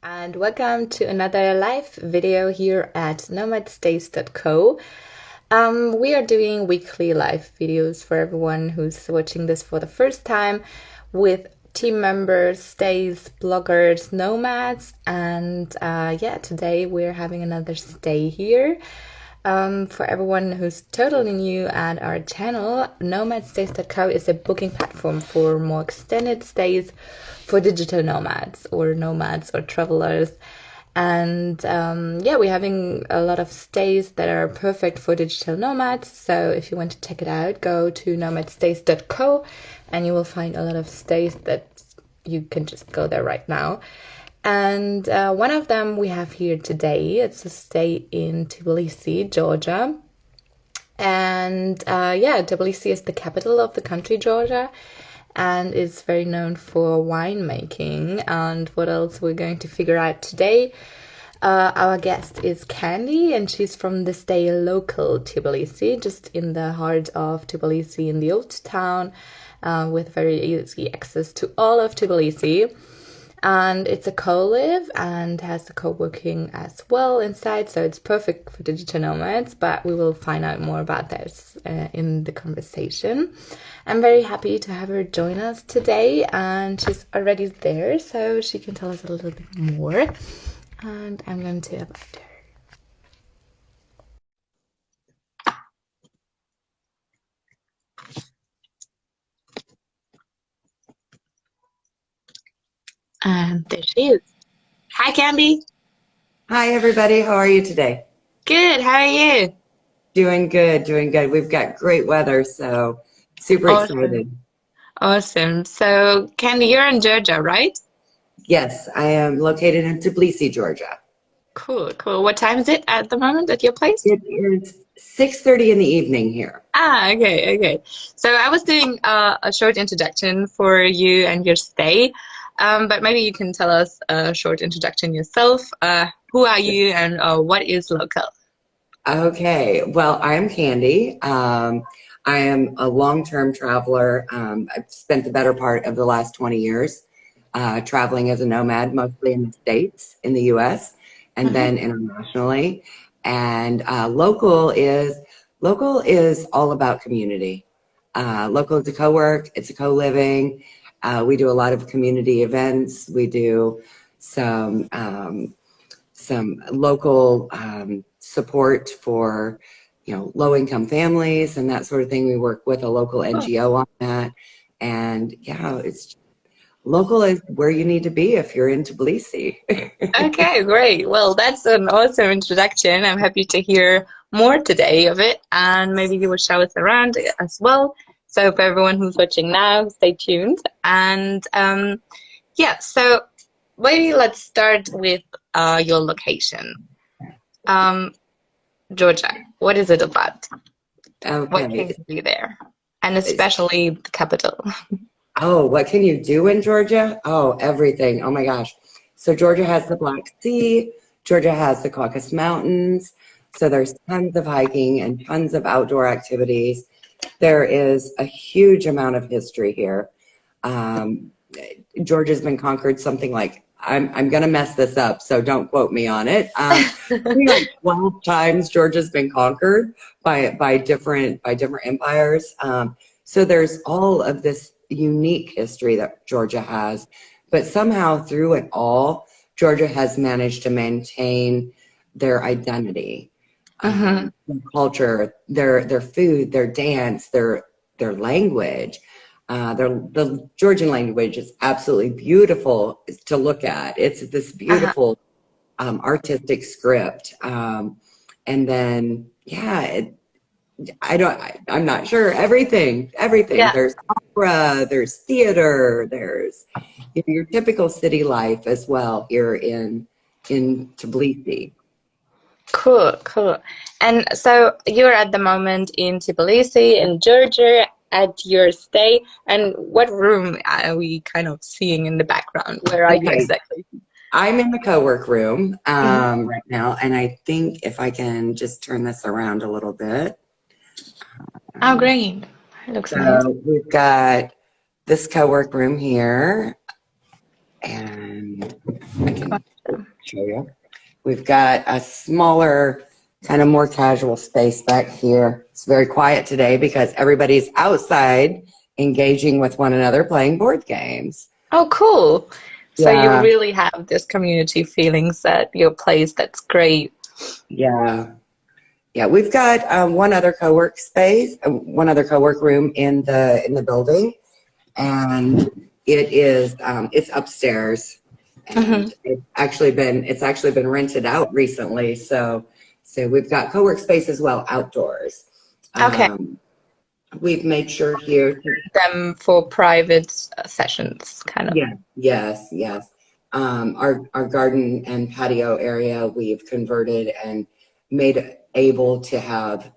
and welcome to another live video here at nomadstays.co. We are doing weekly live videos for everyone who's watching this for the first time with team members, stays, bloggers, nomads, and yeah, today we're having another stay here. For everyone who's totally new at our channel, nomadstays.co is a booking platform for more extended stays for digital nomads or travelers. And yeah, we're having a lot of stays that are perfect for digital nomads. So if you want to check it out, go to nomadstays.co and you will find a lot of stays that you can just go there right now. And one of them we have here today. It's a stay in Tbilisi, Georgia. And yeah, Tbilisi is the capital of the country, Georgia, and is very known for winemaking. And what else we're going to figure out today? Our guest is Candy, and she's from the stay Lokal, Tbilisi, just in the heart of Tbilisi, in the old town, with very easy access to all of Tbilisi. And it's a co-live and has a co-working as well inside, so it's perfect for digital nomads, but we will find out more about this in the conversation. I'm very happy to have her join us today, and she's already there, so she can tell us a little bit more. And I'm going to invite her. And there she is. Hi, Candy. Hi, everybody. How are you today? Good. How are you? Doing good, doing good. We've got great weather, so super Awesome. excited. Awesome. So, Candy, you're in Georgia, right? Yes, I am located in Tbilisi, Georgia. Cool, cool. What time is it at the moment at your place? It is 6:30 in the evening here. Okay, okay. So I was doing a short introduction for you and your stay, but maybe you can tell us a short introduction yourself. Who are you and what is Lokal? Okay, well, I'm Candy. I am a long-term traveler. I've spent the better part of the last 20 years traveling as a nomad, mostly in the States, in the US, and then internationally. And local is all about community. Local is a co-work, it's a co-living. We do a lot of community events. We do some local support for low-income families and that sort of thing. We work with a local NGO on that. And yeah, it's local is where you need to be if you're in Tbilisi. Okay, great. Well, that's an awesome introduction. I'm happy to hear more today of it, and maybe you will show us around as well. So for everyone who's watching now, stay tuned. And yeah, so maybe let's start with your location. Georgia, what is it about? What can Okay. you do there? And especially the capital. Oh, what can you do in Georgia? Oh, everything. Oh my gosh. So Georgia has the Black Sea. Georgia has the Caucasus Mountains. So there's tons of hiking and tons of outdoor activities. There is a huge amount of history here. Georgia's been conquered something like, I'm going to mess this up, so don't quote me on it. Something like 12 times Georgia's been conquered by different empires. So there's all of this unique history that Georgia has, but somehow through it all, Georgia has managed to maintain their identity, their culture, their food, their dance, their language. The Georgian language is absolutely beautiful to look at. It's this beautiful artistic script. And then, yeah, I'm not sure. Everything. Yeah. There's opera, there's theater, there's your typical city life as well here in Tbilisi. Cool, cool. And so you're at the moment in Tbilisi in Georgia at your stay. And what room are we kind of seeing in the background? Where are you Okay, exactly? I'm in the co-work room right now, and I think if I can just turn this around a little bit. Oh, great. It looks nice. So we've got this co-work room here, and I can show you. We've got a smaller, kind of more casual space back here. It's very quiet today because everybody's outside engaging with one another playing board games. Oh, cool. So you Yeah, really have this community feelings at your place. That's great. yeah. Yeah, we've got one other co-work space, one other co-work room in the building, and it's upstairs, Hmm. and it's actually been rented out recently. So we've got co-work space as well outdoors. Okay. Um, we've made sure here. Them for private sessions, kind of. Yeah, yes, yes. Our garden and patio area we've converted and made able to have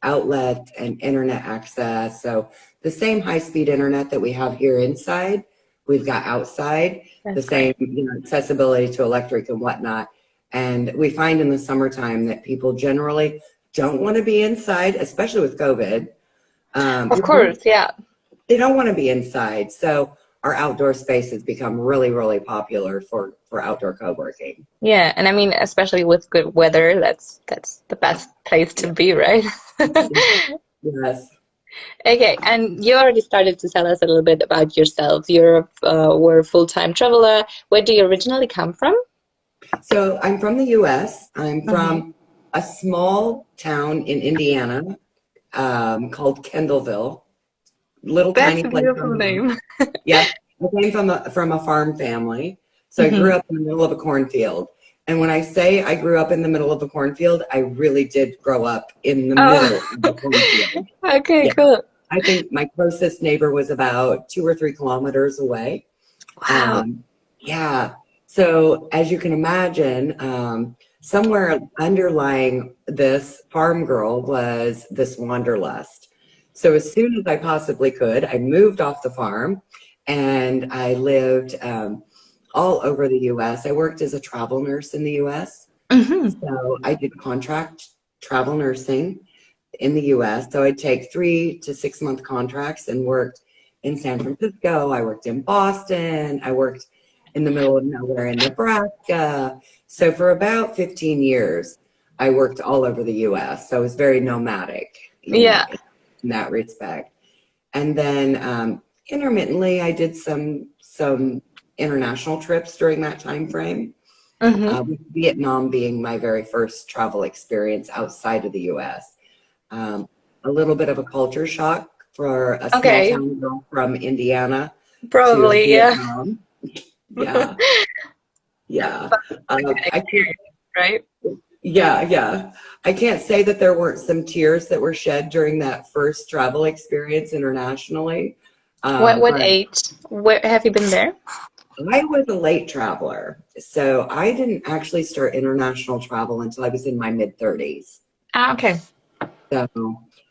outlets and internet access. So the same high-speed internet that we have here inside, we've got outside, the That's same, great. accessibility to electric and whatnot. And we find in the summertime that people generally don't want to be inside, especially with COVID. Of They don't course, yeah. they don't want to be inside. So our outdoor space has become really, really popular for outdoor co-working. Yeah, and I mean, especially with good weather, that's the best place to Yeah. be, right? Yes. Okay, and you already started to tell us a little bit about yourself. Were a full-time traveler. Where do you originally come from? So I'm from the US. I'm Hmm. from a small town in Indiana called Kendallville, little That's tiny a place beautiful on the mountain. name. Yeah, I came from a farm family. So I grew Hmm. up in the middle of a cornfield. And when I say I grew up in the middle of a cornfield, I really did grow up in the middle Oh, of the cornfield. okay, Yeah. cool. I think my closest neighbor was about 2 or 3 kilometers away. Wow. Um, yeah. So as you can imagine, somewhere underlying this farm girl was this wanderlust. So as soon as I possibly could, I moved off the farm and I lived all over the US. I worked as a travel nurse in the US. Hmm. So I did contract travel nursing in the US. So I'd take 3 to 6 month contracts and worked in San Francisco. I worked in Boston. I worked in the middle of nowhere in Nebraska. So for about 15 years, I worked all over the US. So I was very nomadic, Yeah. in that respect. And then intermittently, I did some international trips during that time frame. Hmm. With Vietnam being my very first travel experience outside of the US. Um, a little bit of a culture shock for a small Okay, town girl from Indiana to probably, yeah. Vietnam. Yeah, yeah. Good I can't, experience, right? yeah, yeah. I can't say that there weren't some tears that were shed during that first travel experience internationally. What But age? Where have you been there? I was a late traveler. So I didn't actually start international travel until I was in my mid 30s. Ah, okay. So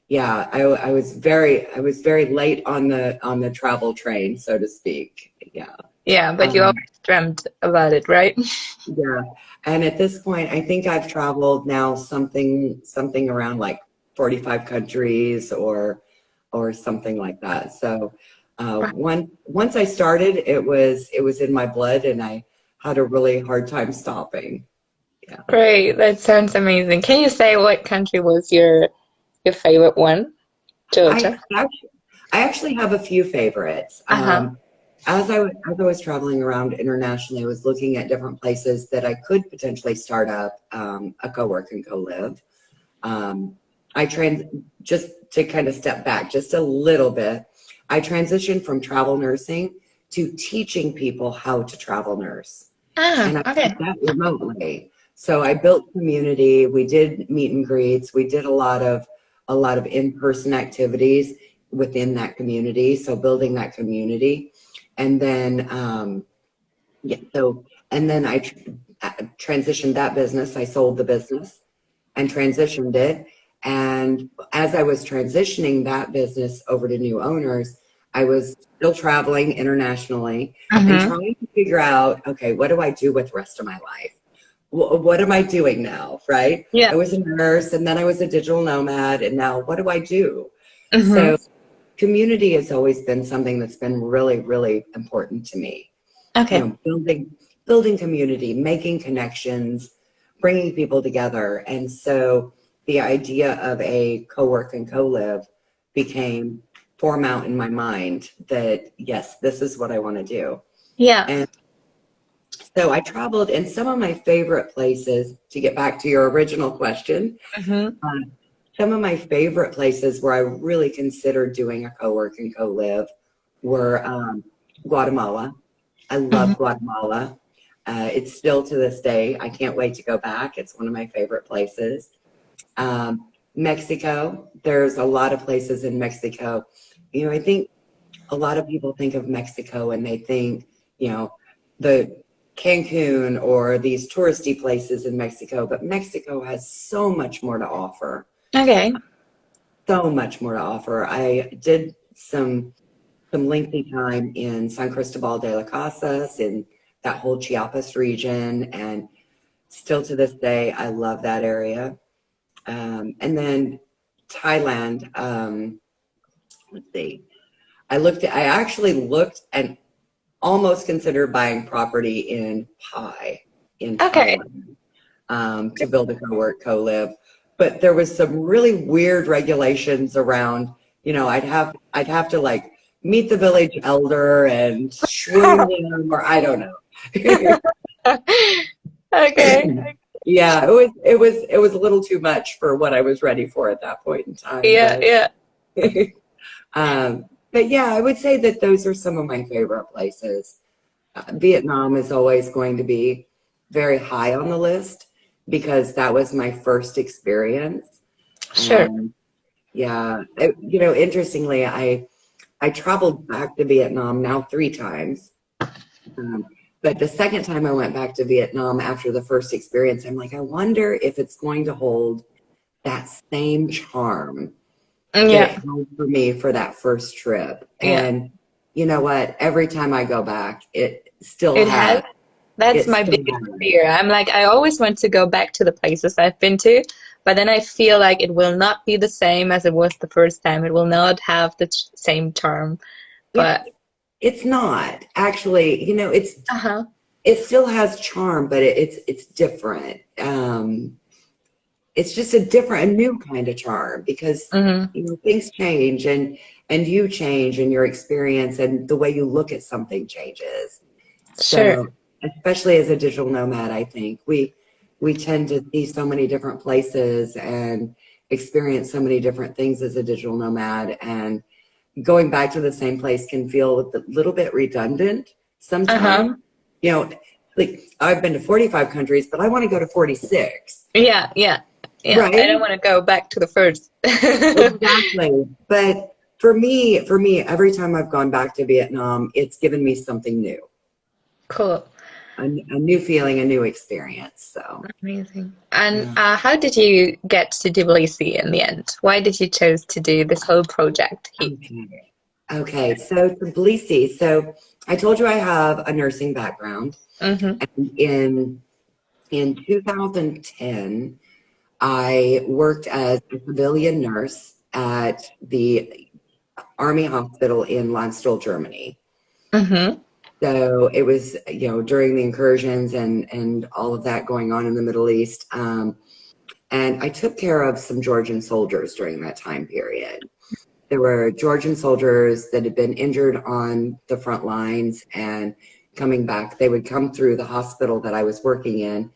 yeah, I was very late on the travel train, so to speak. Yeah. Yeah, but you Um, always dreamt about it, right? yeah. And at this point, I think I've traveled now something around like 45 countries or something like that. So once I started, it was in my blood and I had a really hard time stopping. Yeah. Great, that sounds amazing. Can you say what country was your favorite one? I Georgia. actually, I actually have a few favorites. Uh-huh. As I was traveling around internationally, I was looking at different places that I could potentially start up a co-work and co-live. Um, I trans just to kind of step back just a little bit. I transitioned from travel nursing to teaching people how to travel nurse, Ah, and I did okay. that remotely. So I built community. We did meet and greets. We did a lot of in-person activities within that community. So building that community, and then yeah. So and then transitioned that business. I sold the business and transitioned it. And as I was transitioning that business over to new owners, I was still traveling internationally and Mm-hmm. trying to figure out, okay, what do I do with the rest of my life? What am I doing now? Right? Yeah. I was a nurse and then I was a digital nomad. And now what do I do? Mm-hmm. So community has always been something that's been really, really important to me. Okay. Building building community, making connections, bringing people together. And so the idea of a co-work and co-live became paramount in my mind that, yes, this is what I want to do. Yeah. And so I traveled in some of my favorite places, to get back to your original question. Some of my favorite places where I really considered doing a co-work and co-live were Guatemala. I love Guatemala. It's still to this day. I can't wait to go back. It's one of my favorite places. Mexico. There's a lot of places in Mexico. You know, I think a lot of people think of Mexico and they think, you know, the Cancun or these touristy places in Mexico, but Mexico has so much more to offer. Okay. So much more to offer. I did some lengthy time in San Cristobal de las Casas, in that whole Chiapas region, and still to this day, I love that area. And then Thailand, let's see. I actually looked and almost considered buying property in Pai in Okay. Thailand, to build a co-work, co-live. But there was some really weird regulations around, you know, I'd have to like meet the village elder and swoon him, or I don't know. Okay. Yeah, it was a little too much for what I was ready for at that point in time. Yeah. But yeah, I would say that those are some of my favorite places. Vietnam is always going to be very high on the list because that was my first experience. Sure. Yeah, you know, interestingly, I traveled back to Vietnam now 3 times. But the second time I went back to Vietnam after the first experience, I'm like, I wonder if it's going to hold that same charm that it held for me for that first trip. And you know what? Every time I go back, it still It has. has. That's It my still biggest has. fear. I'm like, I always want to go back to the places I've been to, but then I feel like it will not be the same as it was the first time. It will not have the same charm. But It's not actually. You know, it still has charm, but it's different. It's just a new kind of charm because you know things change and you change and your experience and the way you look at something changes. Sure. So especially as a digital nomad, I think we tend to see so many different places and experience so many different things as a digital nomad, and going back to the same place can feel a little bit redundant sometimes. You know, like I've been to 45 countries, but I want to go to 46. Yeah. Right? I don't want to go back to the first. Exactly. But for me, every time I've gone back to Vietnam, it's given me something new, Cool. a new feeling, a new experience. So Amazing. And how did you get to Tbilisi in the end? Why did you choose to do this whole project here? okay. So Tbilisi. So I told you I have a nursing background. And in 2010, I worked as a civilian nurse at the Army Hospital in Landstuhl, Germany. So it was, you know, during the incursions and all of that going on in the Middle East. And I took care of some Georgian soldiers during that time period. There were Georgian soldiers that had been injured on the front lines and coming back. They would come through the hospital that I was working in,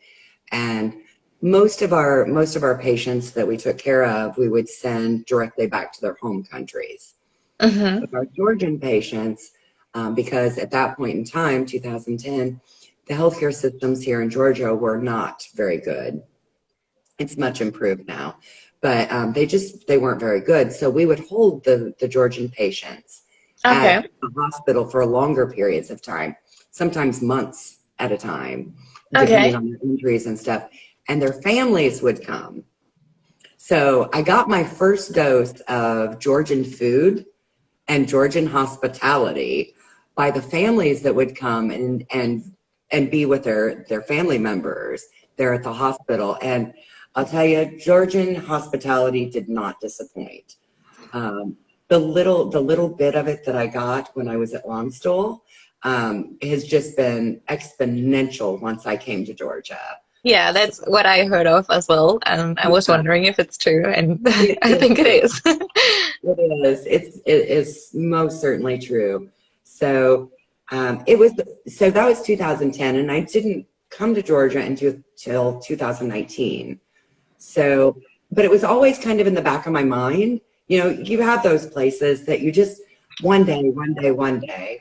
and most of our patients that we took care of, we would send directly back to their home countries. But our Georgian patients, because at that point in time, 2010, the healthcare systems here in Georgia were not very good. It's much improved now, but they weren't very good. So we would hold the Georgian patients at the hospital for longer periods of time, sometimes months at a time, depending on their injuries and stuff. And their families would come. So I got my first dose of Georgian food and Georgian hospitality by the families that would come and be with their family members there at the hospital. And I'll tell you, Georgian hospitality did not disappoint. The little bit of it that I got when I was at Landstuhl, has just been exponential once I came to Georgia. Yeah, So that's what I heard of as well. And I was yeah, wondering if it's true, and I it think it is. is. It is. It is most certainly true. So it was. So that was 2010, and I didn't come to Georgia until 2019. So, but it was always kind of in the back of my mind. You know, you have those places that you just one day,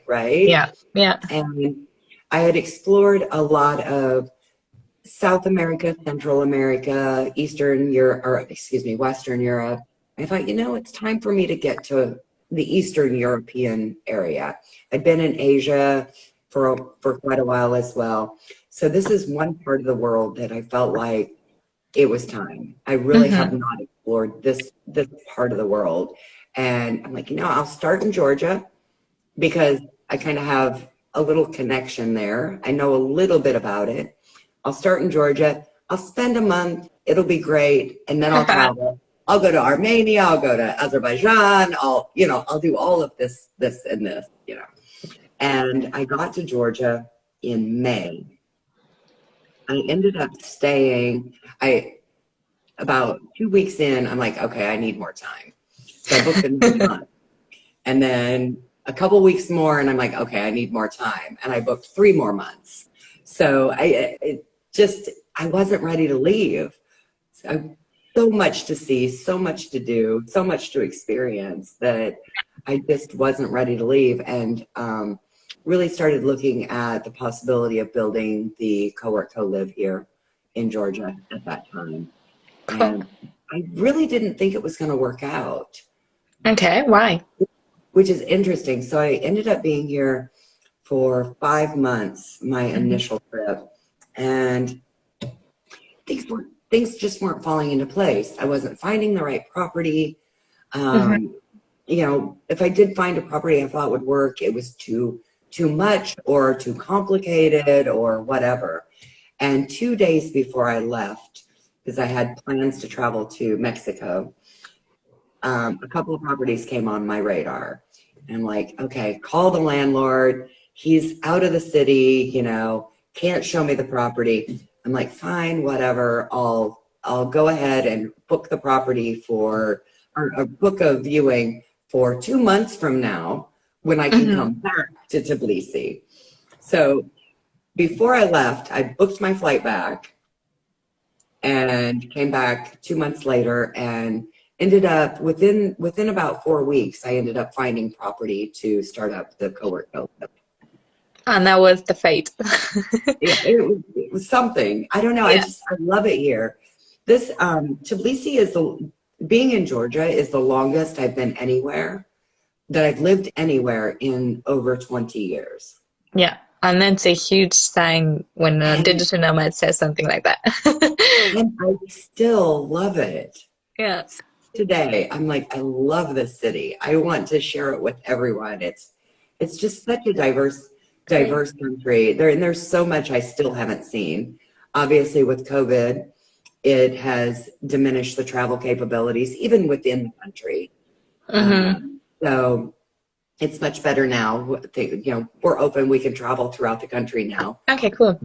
right? Yeah, yeah. And I had explored a lot of South America, Central America, Eastern Europe, or excuse me, Western Europe. I thought, it's time for me to get to the Eastern European area. I'd been in Asia for quite a while as well. So this is one part of the world that I felt like it was time. I really have Hmm. not explored this part of the world. And I'm like, I'll start in Georgia because I kind of have a little connection there. I know a little bit about it. I'll start in Georgia. I'll spend a month. It'll be great. And then I'll travel. I'll go to Armenia. I'll go to Azerbaijan. I'll do all of this, and this. And I got to Georgia in May. I ended up staying, about 2 weeks in, I'm like, okay, I need more time. So I booked another month. And then a couple weeks more, and I'm like, okay, I need more time. And I booked 3 more months. So I wasn't ready to leave. So much to see, so much to do, so much to experience that I just wasn't ready to leave. And really started looking at the possibility of building the co-work, co-live here in Georgia at that time. Cool. And I really didn't think it was going to work out, Okay, why? which is interesting. So I ended up being here for 5 months, my Hmm. initial trip, and things just weren't falling into place. I wasn't finding the right property. Hmm. Um, if I did find a property I thought would work, it was too much or too complicated or whatever. And 2 days before I left, because I had plans to travel to Mexico, a couple of properties came on my radar. And I'm like, okay, call the landlord. He's out of the city, can't show me the property. I'm like, fine, whatever. I'll go ahead and book the property or book a viewing for 2 months from now when I can Hmm. come back to Tbilisi. So before I left, I booked my flight back and came back 2 months later and ended up within about 4 weeks, I ended up finding property to start up the co-work co-live. And that was the fate. It was something. I don't know. Yeah. I love it here. This Tbilisi being in Georgia is the longest I've been anywhere, that I've lived anywhere in over 20 years. Yeah. And that's a huge sign when a And, digital nomad says something like that. and I still love it. Yeah. Today, I'm like, I love this city. I want to share it with everyone. It's just such a Great. diverse country. There's so much I still haven't seen. Obviously, with COVID, it has diminished the travel capabilities, even within the country. Hmm. So it's much better now. We're open. We can travel throughout the country now. Okay, cool.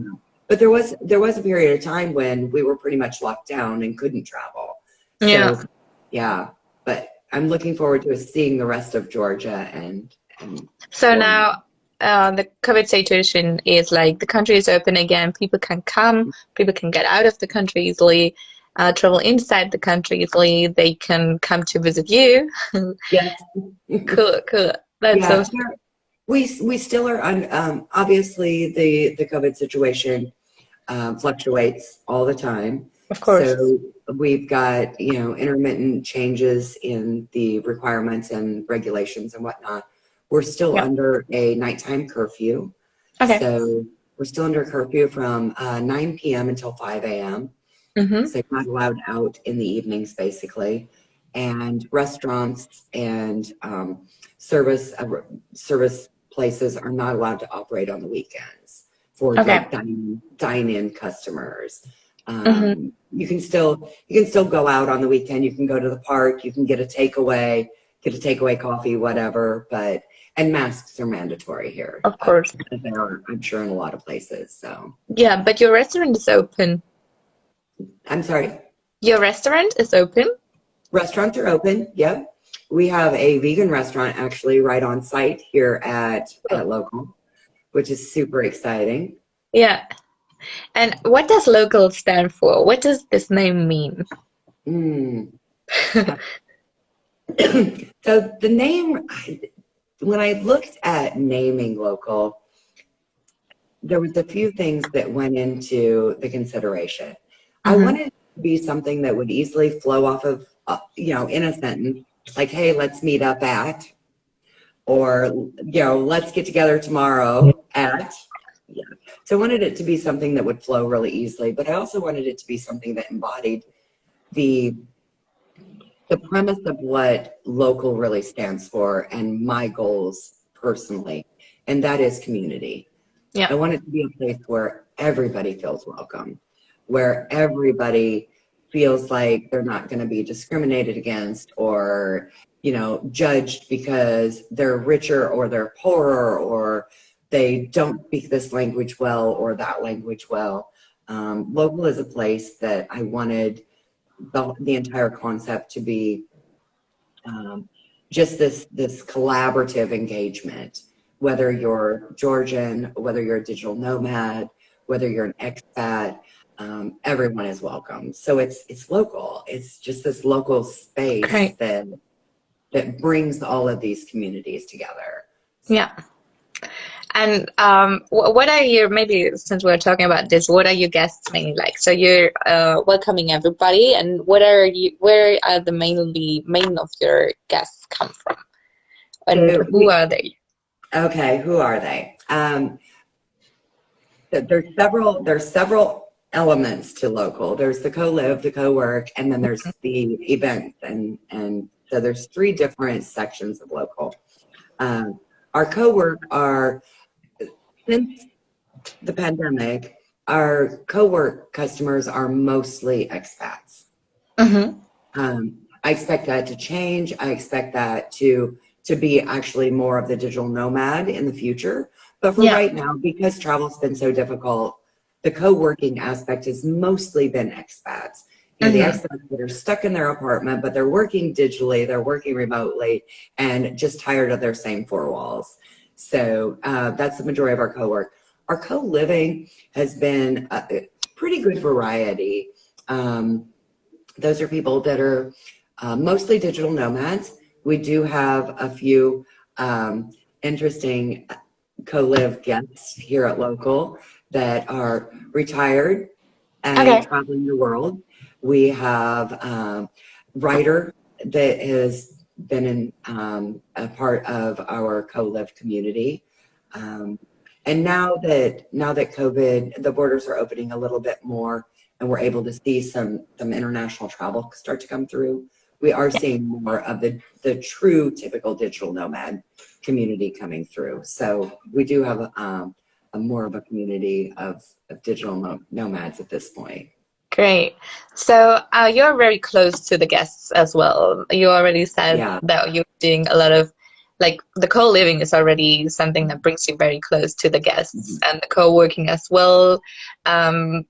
But there was a period of time when we were pretty much locked down and couldn't travel. Yeah. So yeah, but I'm looking forward to seeing the rest of Georgia and So exploring. now the COVID situation is like the country is open again. People can come, people can get out of the country easily, travel inside the country easily. They can come to visit you. Yes. Cool, cool. That's Yeah, awesome. we still are on. Obviously, the COVID situation fluctuates all the time. Of course. So we've got intermittent changes in the requirements and regulations and whatnot. We're still Yeah. under a nighttime curfew. Okay. So we're still under curfew from 9 p.m. until 5 a.m. Mm-hmm. So you're not allowed out in the evenings, basically. And restaurants and service places are not allowed to operate on the weekends for Okay. like dine-in customers. Mm-hmm. You can still go out on the weekend. You can go to the park. You can get a takeaway coffee, whatever. But And masks are mandatory here. Of course. They are, I'm sure, in a lot of places. So Yeah, but your restaurant is open. I'm sorry. Your restaurant is open? Restaurants are open. Yep. We have a vegan restaurant actually right on site here at Local, which is super exciting. Yeah. And what does local stand for? What does this name mean? Mm. So the name, when I looked at naming Local, there was a few things that went into the consideration. I wanted it to be something that would easily flow off of, in a sentence, like, hey, let's meet up at, or, let's get together tomorrow at. Yeah. So I wanted it to be something that would flow really easily, but I also wanted it to be something that embodied the premise of what Local really stands for and my goals personally, and that is community. Yeah. I want it to be a place where everybody feels welcome, where everybody feels like they're not going to be discriminated against or, judged because they're richer or they're poorer or they don't speak this language well or that language well. Local is a place that I wanted the entire concept to be just this collaborative engagement, whether you're Georgian, whether you're a digital nomad, whether you're an expat, everyone is welcome. So it's local. It's just this local space Great. that brings all of these communities together. Yeah. And what are your, maybe since we're talking about this, what are your guests mainly like? So you're welcoming everybody, and where are the main of your guests come from? And So who are they? okay, who are they? There's several elements to Local. There's the co-live, the co-work, and then there's the events, and so there's 3 different sections of Local. Our co-work are, since the pandemic, our co-work customers are mostly expats. I expect that to change. I expect that to be actually more of the digital nomad in the future. But for right now, because travel's been so difficult, the co-working aspect has mostly been expats. The expats that are stuck in their apartment, but they're working digitally, they're working remotely, and just tired of their same 4 walls. So that's the majority of our co-work. Our co-living has been a pretty good variety. Those are people that are mostly digital nomads. We do have a few interesting co-live guests here at Local that are retired and traveling the world. We have a writer that has been in a part of our co-live community. And now that COVID, the borders are opening a little bit more and we're able to see some international travel start to come through, we are seeing more of the true typical digital nomad community coming through. So we do have a more of a community of digital nomads at this point. Great. So you're very close to the guests as well. You already said that you're doing a lot of, like, the co-living is already something that brings you very close to the guests, and the co-working as well. And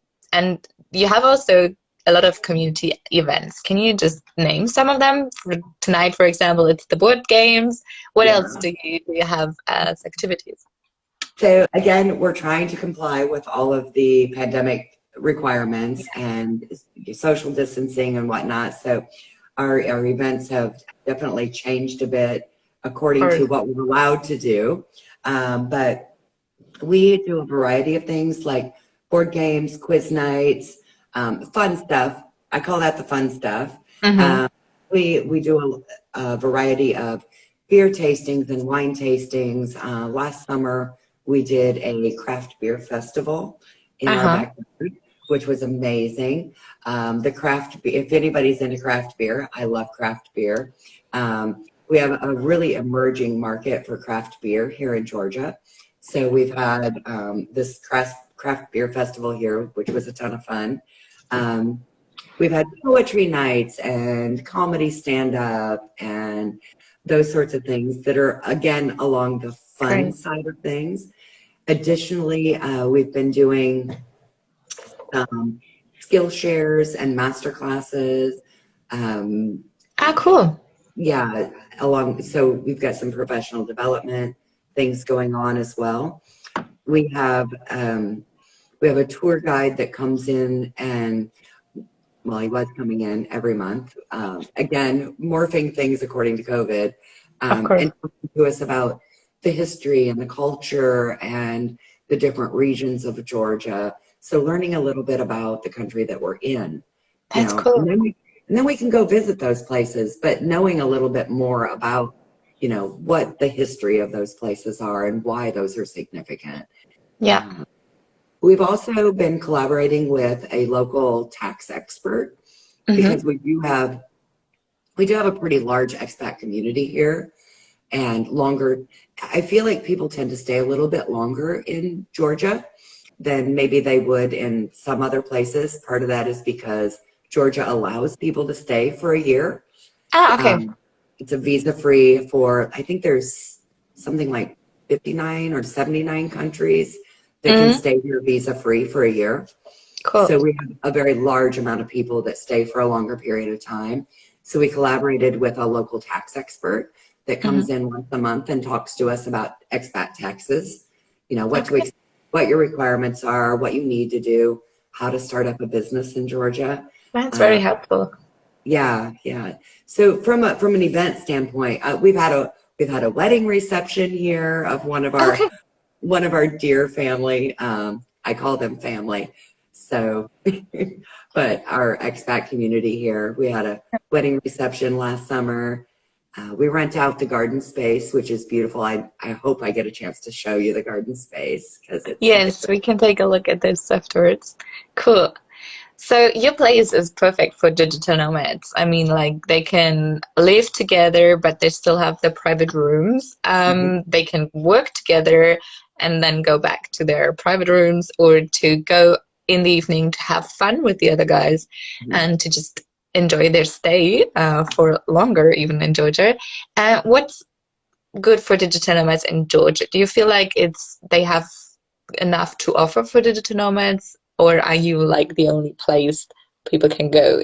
you have also a lot of community events. Can you just name some of them? For tonight, for example, it's the board games. What else do you have as activities? So again, we're trying to comply with all of the pandemic requirements and social distancing and whatnot. So our events have definitely changed a bit according to what we're allowed to do. But we do a variety of things like board games, quiz nights, fun stuff. I call that the fun stuff. We do a variety of beer tastings and wine tastings. Last summer, we did a craft beer festival in our backyard, which was amazing. If anybody's into craft beer, I love craft beer. We have a really emerging market for craft beer here in Georgia. So we've had this craft beer festival here, which was a ton of fun. We've had poetry nights and comedy stand-up and those sorts of things that are, again, along the fun Great. side of things. Additionally, we've been doing skill shares and master classes. Cool. Yeah, so we've got some professional development things going on as well. We have a tour guide that comes in, and well, he was coming in every month. Again, morphing things according to COVID, Of course. and talking to us about the history and the culture and the different regions of Georgia. So learning a little bit about the country that we're in, That's cool. and then we can go visit those places, but knowing a little bit more about, what the history of those places are and why those are significant. Yeah. We've also been collaborating with a local tax expert because we do have a pretty large expat community here, and longer. I feel like people tend to stay a little bit longer in Georgia than maybe they would in some other places. Part of that is because Georgia allows people to stay for a year. Okay. It's a visa free for, I think there's something like 59 or 79 countries that can stay here visa free for a year. Cool. So we have a very large amount of people that stay for a longer period of time. So we collaborated with a local tax expert that comes in once a month and talks to us about expat taxes, what your requirements are, what you need to do, how to start up a business in Georgia. That's very helpful. Yeah. So from an event standpoint, we've had a wedding reception here of one of our dear family. I call them family. So, but our expat community here, we had a wedding reception last summer. We rent out the garden space, which is beautiful. I hope I get a chance to show you the garden space because Yes, we can take a look at this afterwards. Cool. So your place is perfect for digital nomads. I mean, like they can live together, but they still have their private rooms. They can work together and then go back to their private rooms, or to go in the evening to have fun with the other guys and to just enjoy their stay for longer, even in Georgia. What's good for digital nomads in Georgia? Do you feel like they have enough to offer for digital nomads, or are you like the only place people can go?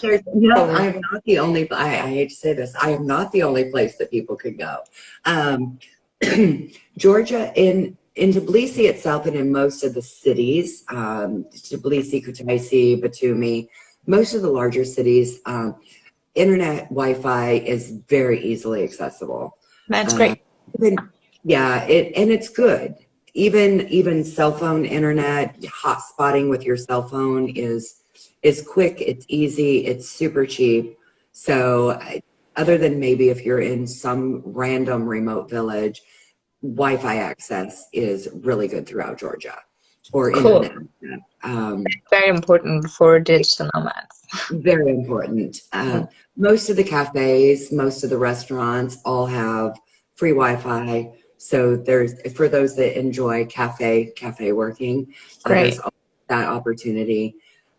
I am not the only. I hate to say this. I am not the only place that people can go. Georgia, in Tbilisi itself, and in most of the cities, Tbilisi, Kutaisi, Batumi, most of the larger cities, internet Wi-Fi is very easily accessible. That's great. And it's good. Even cell phone internet, hotspotting with your cell phone is quick, it's easy, it's super cheap. So other than maybe if you're in some random remote village, Wi-Fi access is really good throughout Georgia, or Cool. internet. Very important for digital nomads. Very important. Most of the cafes, most of the restaurants all have free Wi-Fi. So there's, for those that enjoy cafe working, there's that opportunity.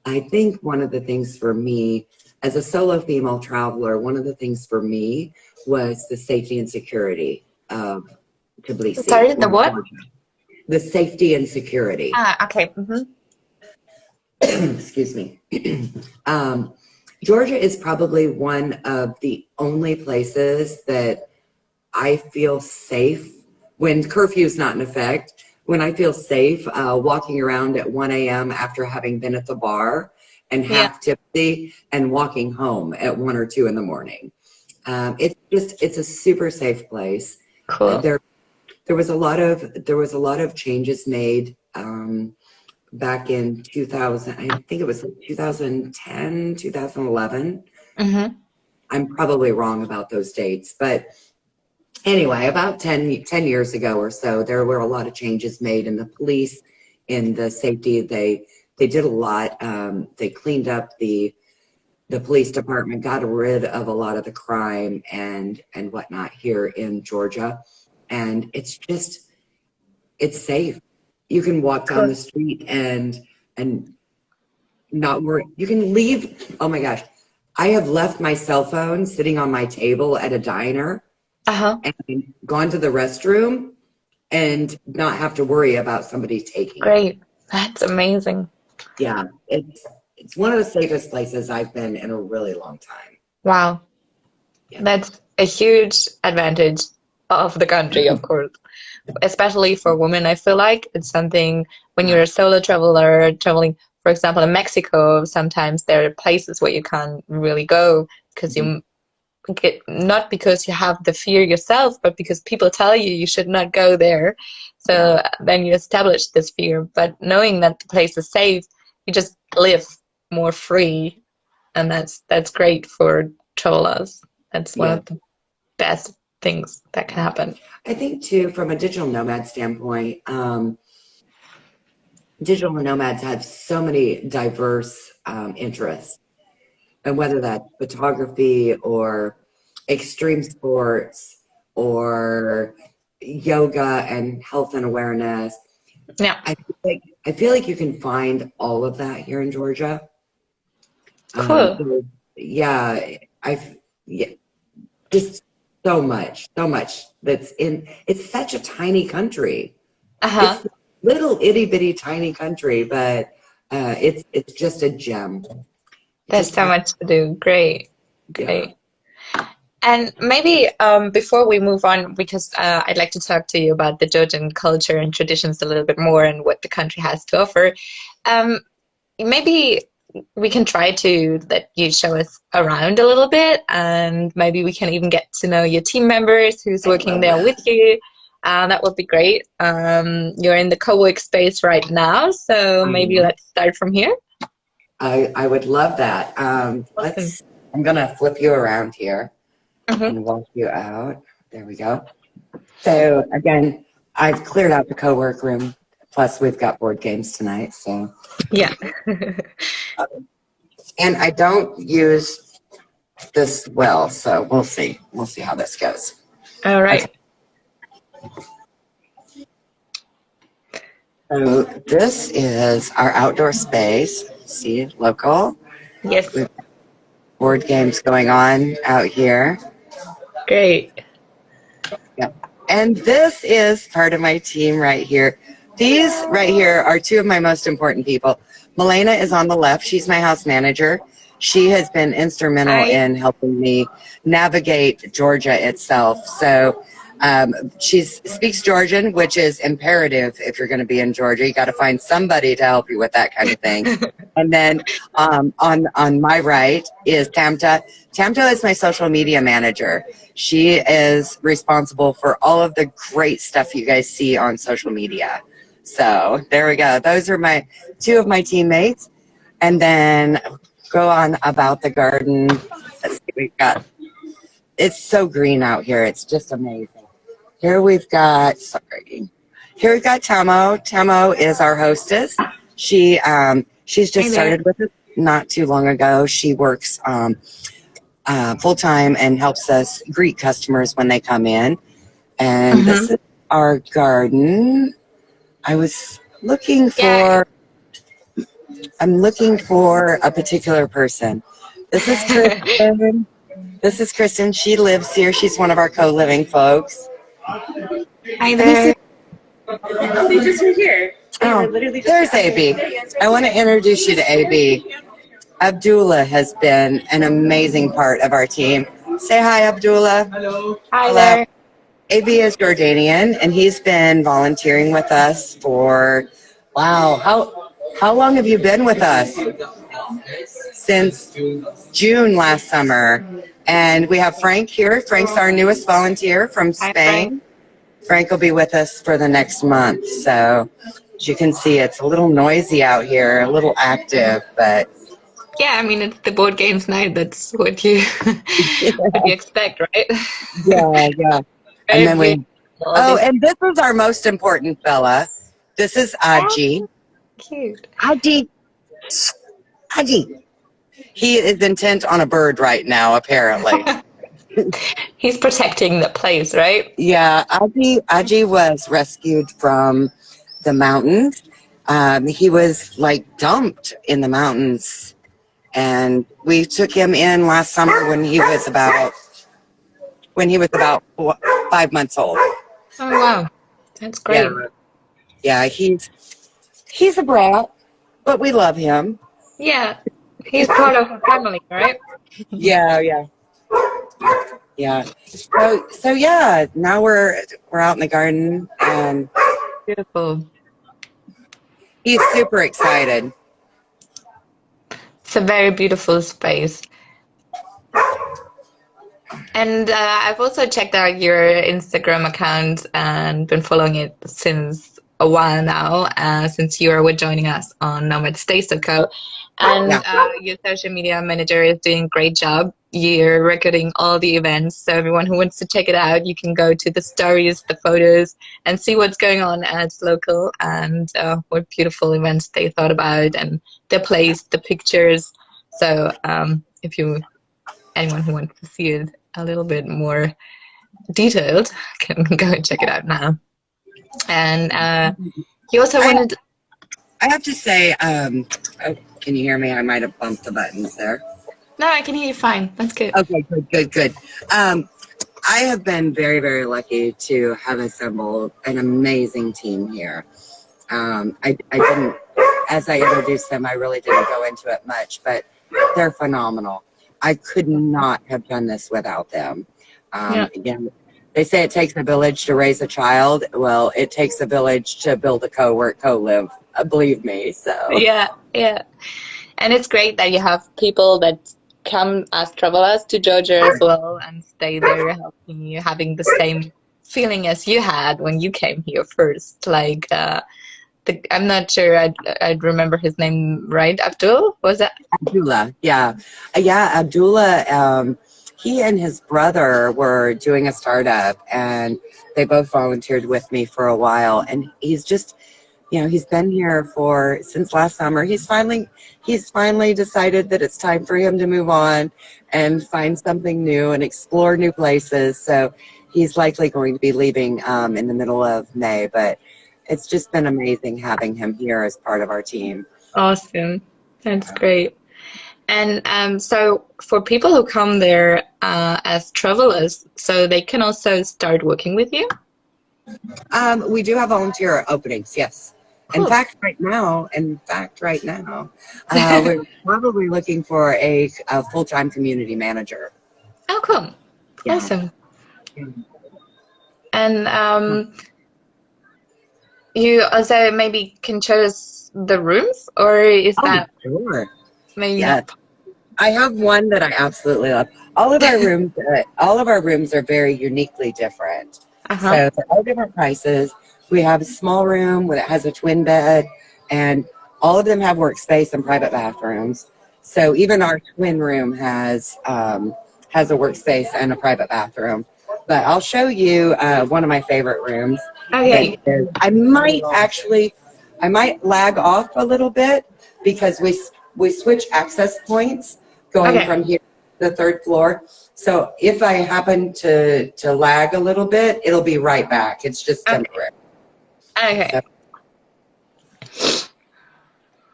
I think one of the things for me, as a solo female traveler, one of the things for me was the safety and security of Tbilisi. Sorry, the what? The safety and security. Okay. Excuse me. Georgia is probably one of the only places that I feel safe when curfew is not in effect, when I feel safe walking around at 1 a.m. after having been at the bar and half tipsy and walking home at 1 or 2 in the morning. It's a super safe place. Cool. There was a lot of changes made back in 2000. I think it was 2010, 2011. I'm probably wrong about those dates, but anyway, about 10 years ago or so, there were a lot of changes made in the police, in the safety. They did a lot. They cleaned up the police department, got rid of a lot of the crime and whatnot here in Georgia. And it's safe. You can walk down the street and not worry. You can leave. Oh my gosh. I have left my cell phone sitting on my table at a diner Uh-huh. and gone to the restroom and not have to worry about somebody taking it. Great. That's amazing. Yeah, it's one of the safest places I've been in a really long time. Wow. Yeah. That's a huge advantage of the country, of course. Especially for women, I feel like it's something when you're a solo traveler traveling, for example, in Mexico, sometimes there are places where you can't really go because you get, not because you have the fear yourself, but because people tell you you should not go there. Yeah. So then you establish this fear. But knowing that the place is safe, you just live more free, and that's great for travelers. That's one Yeah. of the best things that can Yeah. happen. I think too, from a digital nomad standpoint, digital nomads have so many diverse interests, and whether that's photography or extreme sports or yoga and health and awareness. Yeah, I feel like you can find all of that here in Georgia. cool. So, yeah, yeah, just so much that's in. It's such a tiny country. Uh-huh. It's a little itty bitty tiny country, but it's just a gem. It There's just so has, much to do. Great, yeah. great. And maybe before we move on, because I'd like to talk to you about the Georgian culture and traditions a little bit more and what the country has to offer, um, maybe we can try to let you show us around a little bit, and maybe we can even get to know your team members who's I working love there that. with you. That would be great. You're in the co-work space right now, so maybe Um, let's start from here. I would love that. Awesome. I'm gonna flip you around here Hmm. and walk you out. There we go. So again, I've cleared out the co-work room. Plus, we've got board games tonight. So, Yeah. and I don't use this well, so we'll see. We'll see how this goes. All Okay. right. So this is our outdoor space. See, local. Yes. We've got board games going on out here. Great. Yep. And this is part of my team right here. These right here are two of my most important people. Lena is on the left. She's my house manager. She has been instrumental Hi. in helping me navigate Georgia itself. So she speaks Georgian, which is imperative if you're going to be in Georgia. You got to find somebody to help you with that kind of thing. And then on my right is Tamta. Tamta is my social media manager. She is responsible for all of the great stuff you guys see on social media. So there we go. Those are my two of my teammates. And then go on about the garden. Let's see, we've got, it's so green out here. It's just amazing. Here we've got, sorry. Here we've got Tamo. Tamo is our hostess. She's Hi just there. started with us not too long ago. She works full time and helps us greet customers when they come in. And this Hmm. is our garden. I was looking Yeah. for, I'm looking for a particular person. This is Kristen. This is Kristen. She lives here. She's one of our co-living folks. Hi Let me see. there. Oh, they just were here. They were Oh, literally just there's AB. I want to introduce you to AB. Abdullah has been an amazing part of our team. Say hi, Abdullah. Hi Hello. there. AB is Jordanian, and he's been volunteering with us for, wow, how long have you been with us? Since June last summer. And we have Frank here. Frank's our newest volunteer from Hi, Frank. Spain. Frank will be with us for the next month. So as you can see, it's a little noisy out here, a little active, but Yeah, I mean it's the board games night. That's what you what you expect, right? yeah, yeah. And Very then beautiful. All oh, this. and this is our most important fella. This is Oh, Aji. cute. Aji. Aji. He is intent on a bird right now, apparently. He's protecting the place, right? Yeah, Aji was rescued from the mountains. He was like dumped in the mountains And we took him in last summer when he was about 5 months old. Oh, wow. That's Yeah, great. yeah, he's a brat, but we love him. Yeah. He's part of the family, right? Yeah, yeah, yeah. So yeah, now we're out in the garden, and Beautiful. he's super excited. It's a very beautiful space. And I've also checked out your Instagram account and been following it since a while now, since you were joining us on nomadstays.co. And Yeah. your social media manager is doing a great job. You're recording all the events. So everyone who wants to check it out, you can go to the stories, the photos, and see what's going on at Lokal and what beautiful events they thought about and the place, the pictures. So if you anyone who wants to see it a little bit more detailed can go and check it out now. And he also wanted. I have to say, oh, can you hear me? I might have bumped the buttons there. No, I can hear you fine. That's good. Okay, good. I have been very, very lucky to have assembled an amazing team here. I didn't, as I introduced them, I really didn't go into it much, but they're phenomenal. I could not have done this without them. Again, they say it takes a village to raise a child. Well, it takes a village to build a co-live. Believe me. So Yeah. And it's great that you have people that come as travelers to Georgia as well and stay there helping you, having the same feeling as you had when you came here first. Like, I'm not sure I'd remember his name right. Abdul, was that? Abdullah, yeah. Abdullah, he and his brother were doing a startup, and they both volunteered with me for a while. And he's just, he's been here since last summer. He's finally decided that it's time for him to move on and find something new and explore new places. So he's likely going to be leaving in the middle of May, but it's just been amazing having him here as part of our team. Awesome. That's great. And so for people who come there as travelers, so they can also start working with you? We do have volunteer openings, yes. Cool. In fact, right now, we're probably looking for a full-time community manager. Oh, cool. Yeah. Awesome. And you also maybe can choose the rooms, or is that sure. Maybe not? I have one that I absolutely love. All of our rooms are very uniquely different. So they're all different prices. We have a small room that has a twin bed, and all of them have workspace and private bathrooms. So even our twin room has a workspace and a private bathroom. But I'll show you one of my favorite rooms. Okay. I might lag off a little bit because we switch access points going from here to the third floor. So if I happen to lag a little bit, it'll be right back. It's just temporary. Okay.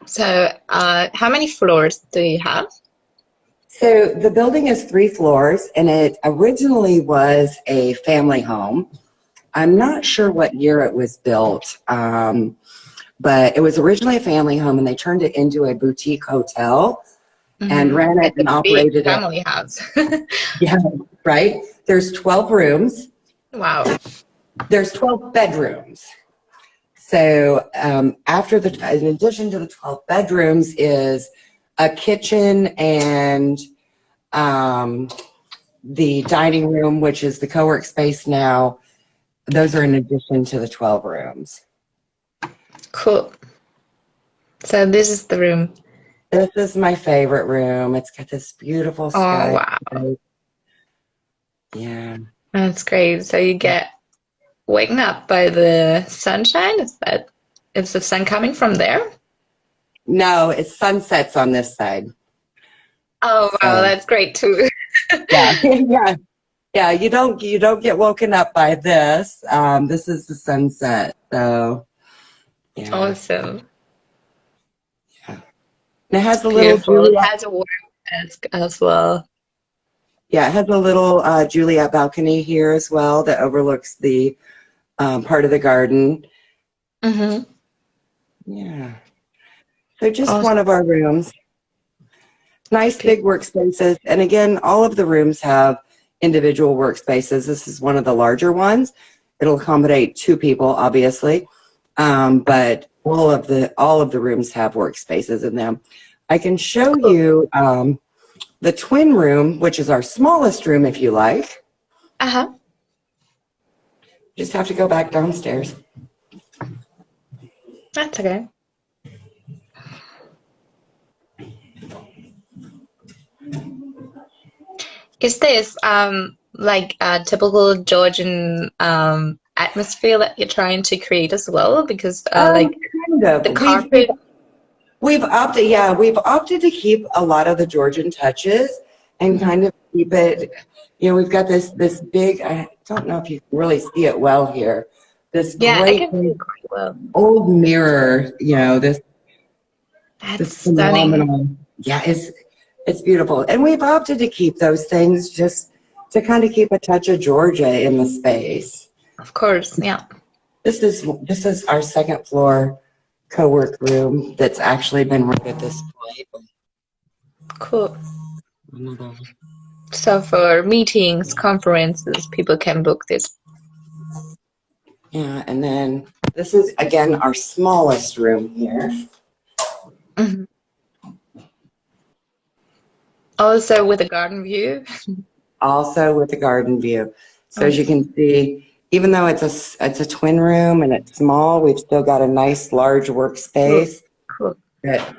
So how many floors do you have? So the building is 3 floors, and it originally was a family home. I'm not sure what year it was built, but it was originally a family home, and they turned it into a boutique hotel and ran it and operated it. Family house. Yeah, right. There's 12 rooms. Wow. There's 12 bedrooms. So in addition to the 12 bedrooms is a kitchen and the dining room, which is the co-work space now. Those are in addition to the 12 rooms. Cool. So this is the room. This is my favorite room. It's got this beautiful sky. Oh, wow. Yeah. That's great. So you get waken up by the sunshine? Is the sun coming from there? No, it's sunsets on this side. Oh, wow, that's great too. Yeah. You don't get woken up by this. This is the sunset. So, yeah. Awesome. Yeah. And it has a little Beautiful. It Juliet. has a warm as well. Yeah, it has a little Juliet balcony here as well that overlooks the part of the garden. Mm-hmm. Yeah. So just Awesome. one of our rooms. Nice big Beautiful. workspaces. And again, all of the rooms have individual workspaces. This is one of the larger ones. It'll accommodate 2 people, obviously. But all of the rooms have workspaces in them. I can show Cool. you the twin room, which is our smallest room, if you like. Uh-huh. Just have to go back downstairs. That's okay. Is this like a typical Georgian atmosphere that you're trying to create as well? Because like Kind the of. carpet. We've opted to keep a lot of the Georgian touches and Mhm. kind of keep it. We've got this big. I don't know if you can really see it well here. This Yeah, I great can see big it quite well. old mirror. This That's stunning. phenomenal. Yeah, it's beautiful, and we've opted to keep those things just to kind of keep a touch of Georgia in the space. Of course, yeah. This is our second floor co-work room that's actually been right at this point. Cool. Another. So for meetings, conferences, people can book this. Yeah, and then this is again our smallest room here. Mhm. Also with a garden view. Also with the garden view. So as you Awesome. can see, even though it's a twin room and it's small, we've still got a nice large Cool. workspace Cool. that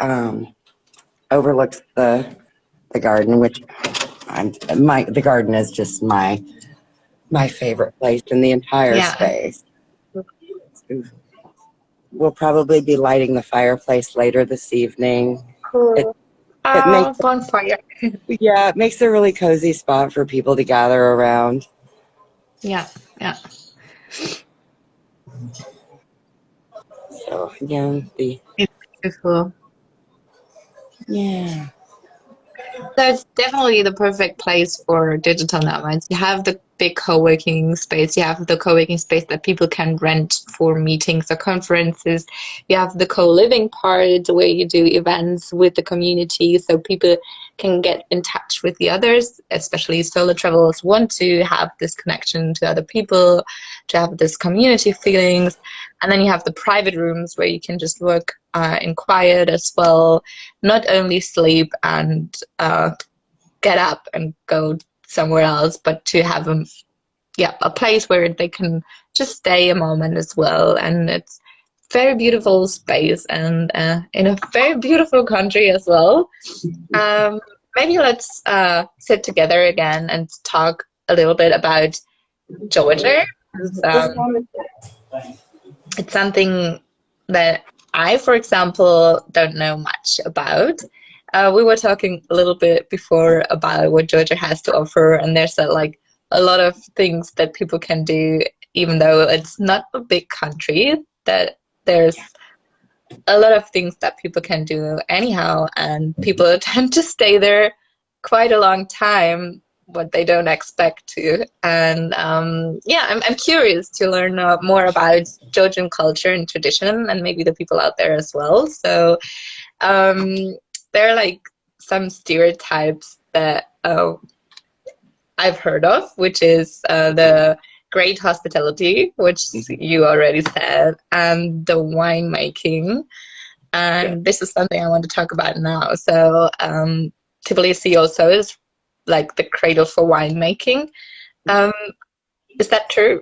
overlooks the garden, which the garden is just my favorite place in the entire Yeah. space. We'll probably be lighting the fireplace later this evening. It Cool. it makes Bonfire. it makes a really cozy spot for people to gather around. Yeah. Yeah. So again, It's beautiful. yeah. So it's definitely the perfect place for digital nomads. You have the big co-working space. You have the co-working space that people can rent for meetings or conferences. You have the co-living part where you do events with the community so people can get in touch with the others, especially solo travelers want to have this connection to other people, to have this community feelings. And then you have the private rooms where you can just work in quiet as well, not only sleep and get up and go somewhere else, but to have a place where they can just stay a moment as well. And it's very beautiful space and in a very beautiful country as well. Um, Maybe let's sit together again and talk a little bit about Georgia. 'Cause, it's something that I, for example, don't know much about. We were talking a little bit before about what Georgia has to offer, and there's like a lot of things that people can do, even though it's not a big country. That there's a lot of things that people can do anyhow, and people tend to stay there quite a long time, what they don't expect to. And yeah, I'm curious to learn more about Georgian culture and tradition, and maybe the people out there as well. So um, there are like some stereotypes that I've heard of, which is the great hospitality, which you already said, and the winemaking. Yeah. And this is something I want to talk about now. So Tbilisi also is like the cradle for winemaking. Um, is that true?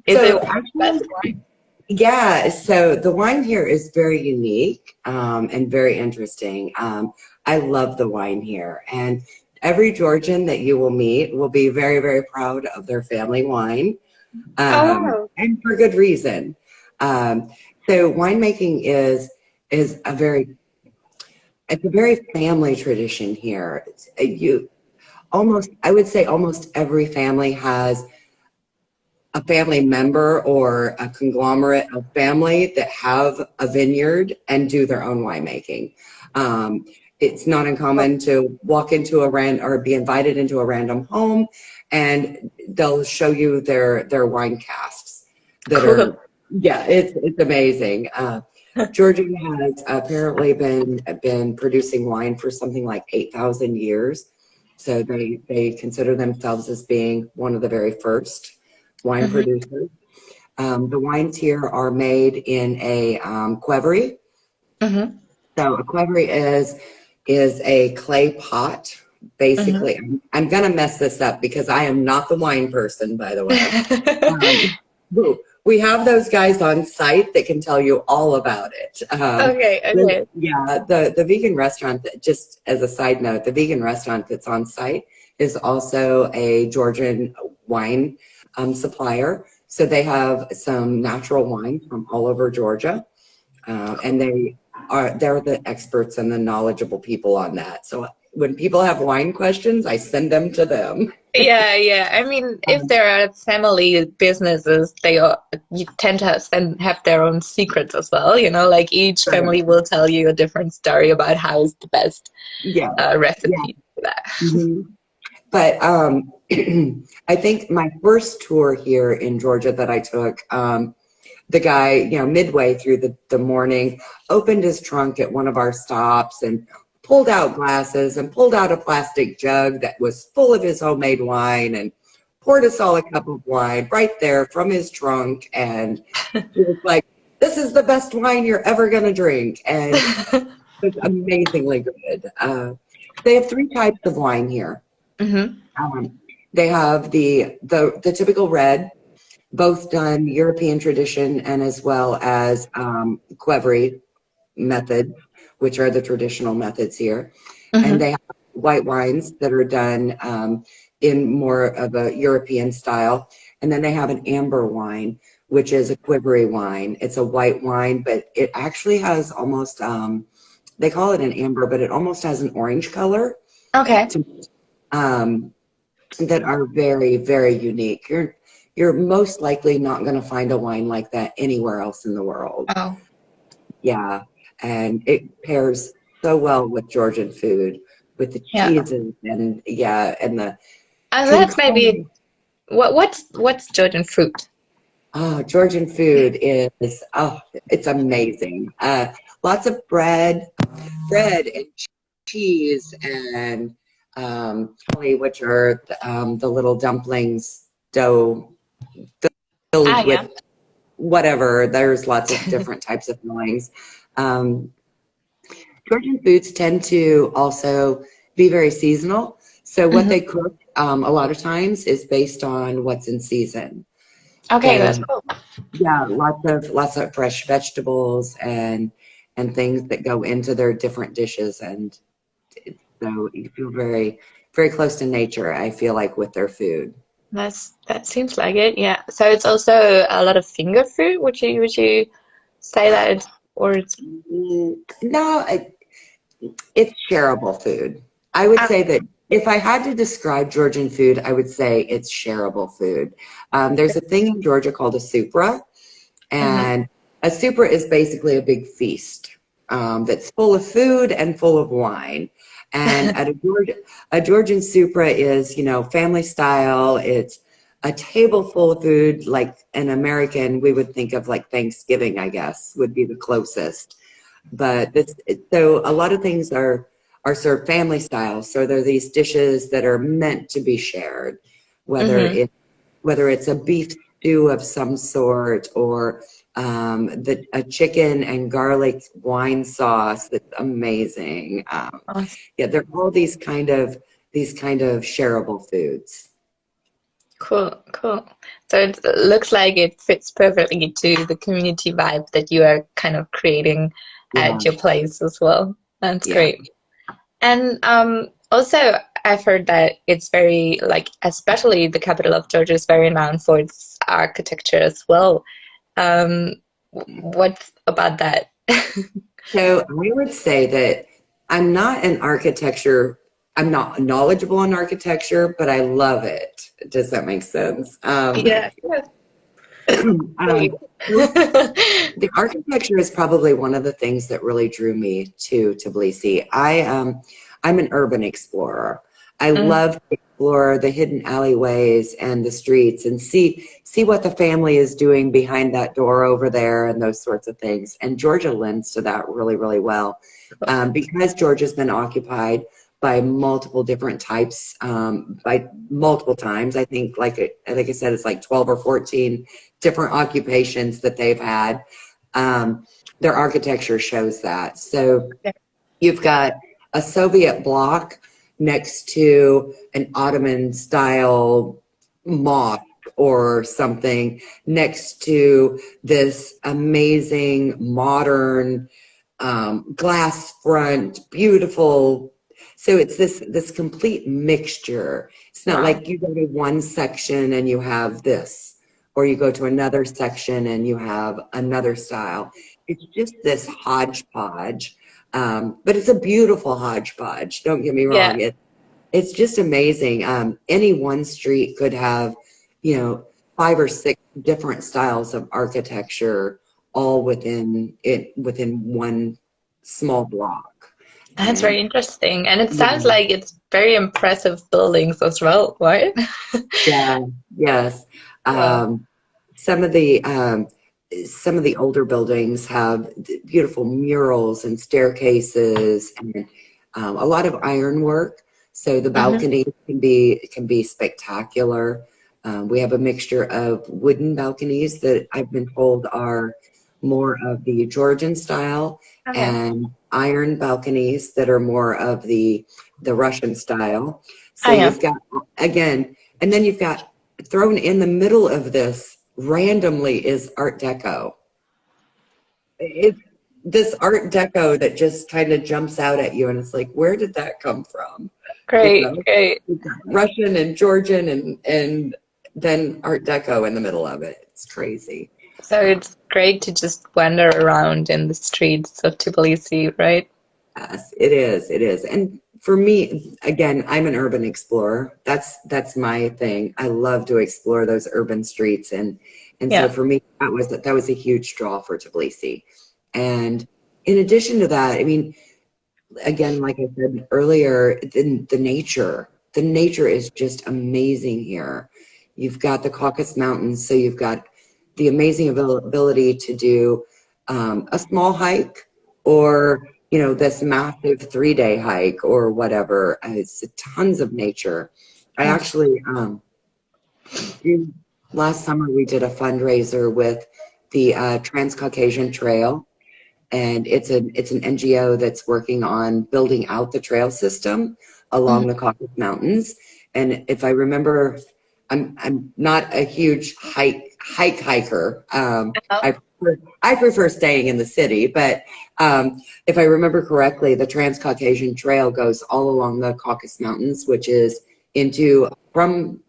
Is it So one of the best actually, wine? yeah. So the wine here is very unique and very interesting. I love the wine here, and every Georgian that you will meet will be very, very proud of their family wine, Oh wow. and for good reason. Um, so winemaking is it's a very family tradition here. I would say almost every family has a family member or a conglomerate of family that have a vineyard and do their own winemaking. it's not uncommon to walk into or be invited into a random home, and they'll show you their wine casks that Cool. are, yeah, it's amazing. Georgia has apparently been producing wine for something like 8,000 years. So they consider themselves as being one of the very first wine producers. The wines here are made in a qvevri. So a qvevri is a clay pot. Basically, I'm going to mess this up because I am not the wine person, by the way. We have those guys on site that can tell you all about it. Okay. The vegan restaurant, just as a side note, the vegan restaurant that's on site is also a Georgian wine supplier. So they have some natural wine from all over Georgia, and they're the experts and the knowledgeable people on that. So when people have wine questions, I send them to them. Yeah. I mean, if there are family businesses, you tend to have their own secrets as well. You know, like each family will tell you a different story about how is the best recipe for that. But I think my first tour here in Georgia that I took, the guy, midway through the morning, opened his trunk at one of our stops and pulled out glasses and pulled out a plastic jug that was full of his homemade wine and poured us all a cup of wine right there from his trunk. And he was like, "This is the best wine you're ever going to drink." And it's amazingly good. They have 3 types of wine here. They have the typical red, both done European tradition and as well as qvevri method, which are the traditional methods here. And they have white wines that are done in more of a European style. And then they have an amber wine, which is a qvevri wine. It's a white wine, but it actually has almost, they call it an amber, but it almost has an orange color. Okay. That are very, very unique. You're most likely not going to find a wine like that anywhere else in the world. Oh. Yeah, and it pairs so well with Georgian food, with the cheeses and the. That's maybe what's Georgian food? Oh, Georgian food is it's amazing. Lots of bread and cheese and which are the little dumplings dough filled with whatever. There's lots of different types of fillings. Georgian foods tend to also be very seasonal. So what they cook a lot of times is based on what's in season. Okay, that's cool. Yeah, lots of fresh vegetables and things that go into their different dishes, and so you feel very, very close to nature, I feel like, with their food. That seems like it, yeah. So it's also a lot of finger food. Would you say that it's No, it's shareable food. I would say that if I had to describe Georgian food, I would say it's shareable food. There's a thing in Georgia called a supra, and a supra is basically a big feast that's full of food and full of wine. And at a Georgian supra is, family style. It's a table full of food, like an American, we would think of like Thanksgiving, I guess, would be the closest. But so a lot of things are served family style. So there are these dishes that are meant to be shared, whether it's a beef stew of some sort or a chicken and garlic wine sauce that's amazing. There are all these kind of shareable foods. Cool. So it looks like it fits perfectly to the community vibe that you are kind of creating at your place as well. That's great. And also, I've heard that it's very, especially the capital of Georgia is very known for its architecture as well. What about that? So I would say that I'm not knowledgeable in architecture, but I love it. Does that make sense? Yeah. Um, the architecture is probably one of the things that really drew me to Tbilisi. I'm an urban explorer. I love to explore the hidden alleyways and the streets and see what the family is doing behind that door over there and those sorts of things. And Georgia lends to that really, really well. Because Georgia's been occupied by multiple different types, by multiple times. I think, like I said, it's like 12 or 14 different occupations that they've had. Their architecture shows that. So you've got a Soviet bloc next to an Ottoman style mosque or something, next to this amazing modern glass front, beautiful. So it's this complete mixture. It's not like you go to one section and you have this, or you go to another section and you have another style. It's just this hodgepodge, but it's a beautiful hodgepodge. Don't get me wrong. It's just amazing. Any one street could have, 5 or 6 different styles of architecture all within one small block. That's very interesting. And it sounds like it's very impressive buildings as well, right? Yeah, yes. Some of the older buildings have beautiful murals and staircases and a lot of ironwork. So the balconies can be spectacular. We have a mixture of wooden balconies that I've been told are more of the Georgian style, and iron balconies that are more of the Russian style. So you've got, again, and then you've got thrown in the middle of this randomly is Art Deco. It's this Art Deco that just kind of jumps out at you, and it's like, where did that come from? Great. Russian and Georgian and then Art Deco in the middle of it. It's crazy. So it's great to just wander around in the streets of Tbilisi, right? Yes, it is. It is. And for me, again, I'm an urban explorer. That's my thing. I love to explore those urban streets, and so for me, that was a huge draw for Tbilisi. And in addition to that, I mean, again, like I said earlier, the nature is just amazing here. You've got the Caucasus Mountains, so you've got the amazing ability to do a small hike, or this massive 3-day hike or whatever. It's tons of nature. I actually last summer we did a fundraiser with the Transcaucasian Trail, and it's an NGO that's working on building out the trail system along the Caucasus Mountains. And if I remember, I'm not a huge hiker. I prefer staying in the city, but if I remember correctly, the Transcaucasian Trail goes all along the Caucasus Mountains, which is from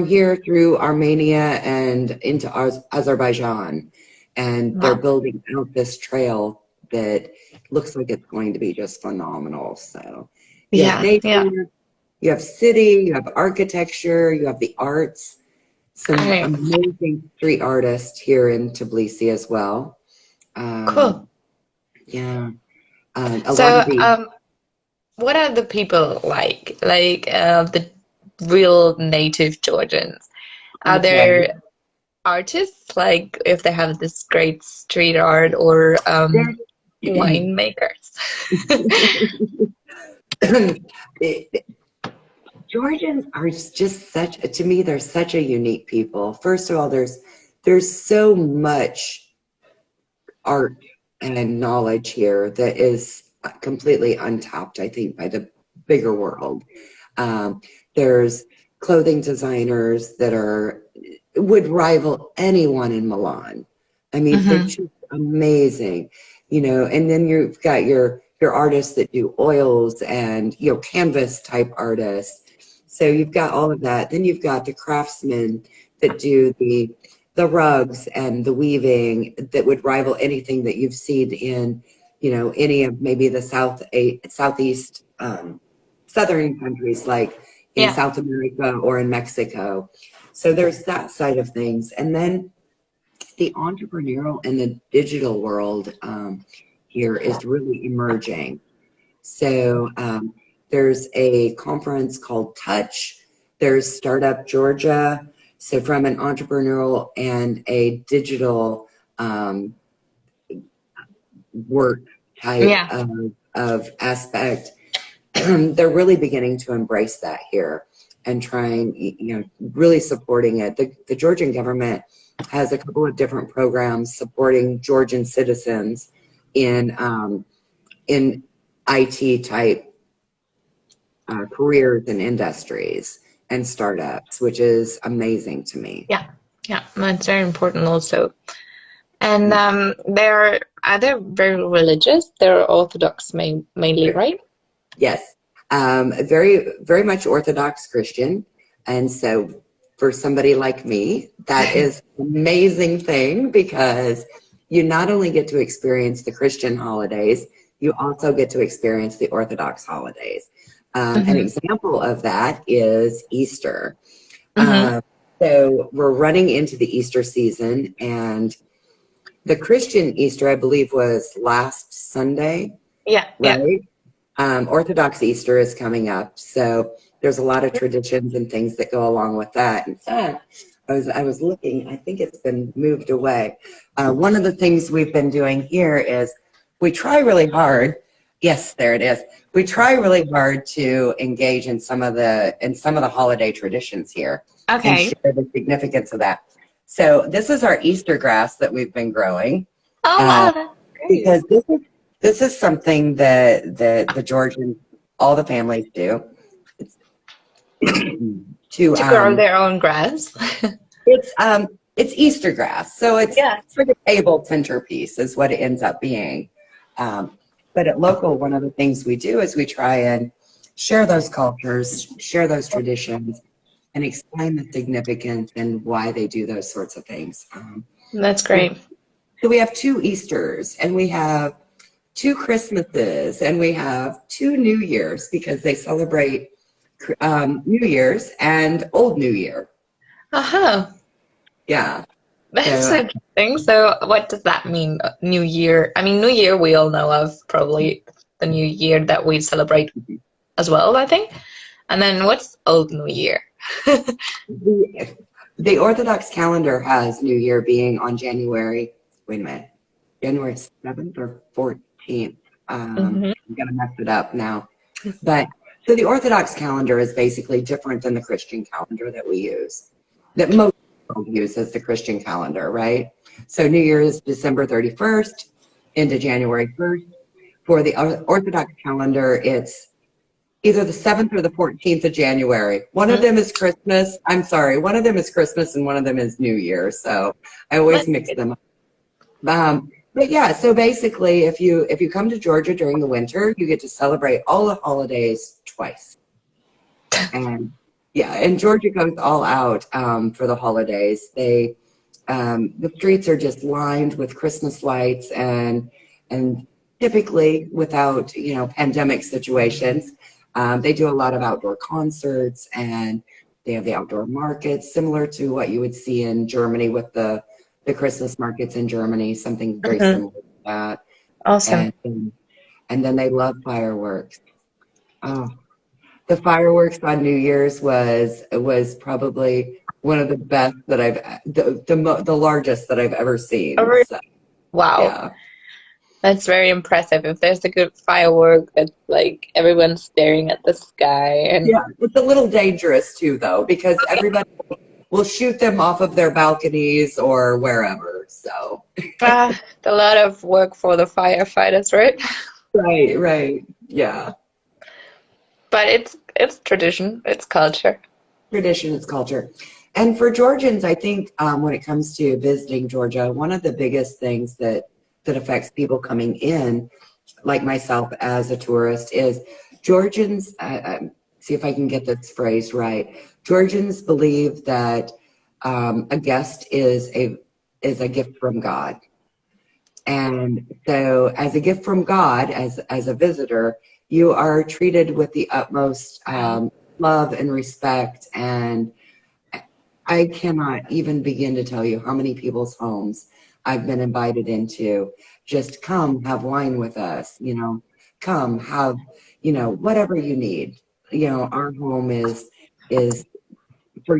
here through Armenia and into Azerbaijan. And they're building out this trail that looks like it's going to be just phenomenal. So you have nature, you have city, you have architecture, you have the arts. Some amazing street artists here in Tbilisi as well. Cool. Yeah. What are the people like? Like the real native Georgians? Are there artists, like if they have this great street art, or winemakers? Georgians are just to me, they're such a unique people. First of all, there's so much art and knowledge here that is completely untapped, I think, by the bigger world. There's clothing designers that would rival anyone in Milan. I mean, they're just amazing, and then you've got your artists that do oils and, canvas type artists. So you've got all of that. Then you've got the craftsmen that do the rugs and the weaving that would rival anything that you've seen in, any of maybe the southeast, southern countries, like in South America or in Mexico. So there's that side of things. And then the entrepreneurial and the digital world here is really emerging. So there's a conference called Touch. There's Startup Georgia. So from an entrepreneurial and a digital work type of aspect, they're really beginning to embrace that here and trying, really supporting it. The Georgian government has a couple of different programs supporting Georgian citizens in IT type careers and industries and startups, which is amazing to me. Yeah, that's very important also. And they're very religious. They're Orthodox mainly, right? Yes, very, very much Orthodox Christian. And so for somebody like me, that is an amazing thing, because you not only get to experience the Christian holidays, you also get to experience the Orthodox holidays. An example of that is Easter. So we're running into the Easter season, and the Christian Easter, I believe, was last Sunday. Yeah. Right? Orthodox Easter is coming up. So there's a lot of traditions and things that go along with that. In fact, I was looking, I think it's been moved away. One of the things we've been doing here is we try really hard. Yes, there it is. We try really hard to engage in some of the holiday traditions here. Okay. And share the significance of that. So this is our Easter grass that we've been growing. Oh, wow, that's great. Because this is something that the Georgian, all the families do. to grow their own grass. It's Easter grass, so it's like a table centerpiece is what it ends up being. But at Lokal, one of the things we do is we try and share those cultures, share those traditions, and explain the significance and why they do those sorts of things. That's great. So we have 2 Easters, and we have 2 Christmases, and we have 2 New Years, because they celebrate New Year's and Old New Year. Yeah. That's interesting. So what does that mean, New Year? I mean, New Year we all know of, probably the New Year that we celebrate as well, I think. And then what's Old New Year? The Orthodox calendar has New Year being on January 7th or 14th. I'm going to mess it up now. But so the Orthodox calendar is basically different than the Christian calendar that we use, that most people use as the Christian calendar, right? So New Year is December 31st into January 1st. For the Orthodox calendar, it's either the 7th or the 14th of January. One of them is Christmas. I'm sorry. One of them is Christmas and one of them is New Year. So I always mix them up. But yeah, so basically if you come to Georgia during the winter, you get to celebrate all the holidays twice. And yeah, and Georgia goes all out for the holidays. The streets are just lined with Christmas lights, and typically without, pandemic situations, they do a lot of outdoor concerts, and they have the outdoor markets, similar to what you would see in Germany with the Christmas markets in Germany, something very similar to that. Awesome. And then they love fireworks. Oh, the fireworks on New Year's was probably one of the best that the largest that I've ever seen. So, wow. Yeah. That's very impressive. If there's a good firework that's like everyone's staring at the sky. And yeah, it's a little dangerous too, though, because everybody will shoot them off of their balconies or wherever. So a lot of work for the firefighters, right? Right. Yeah. But it's tradition, it's culture. Tradition is culture. And for Georgians, I think when it comes to visiting Georgia, one of the biggest things that affects people coming in, like myself as a tourist, is Georgians, see if I can get this phrase right. Georgians believe that a guest is a gift from God. And so as a gift from God, as a visitor, you are treated with the utmost love and respect. And I cannot even begin to tell you how many people's homes I've been invited into. Just come have wine with us, come have, whatever you need. Our home is for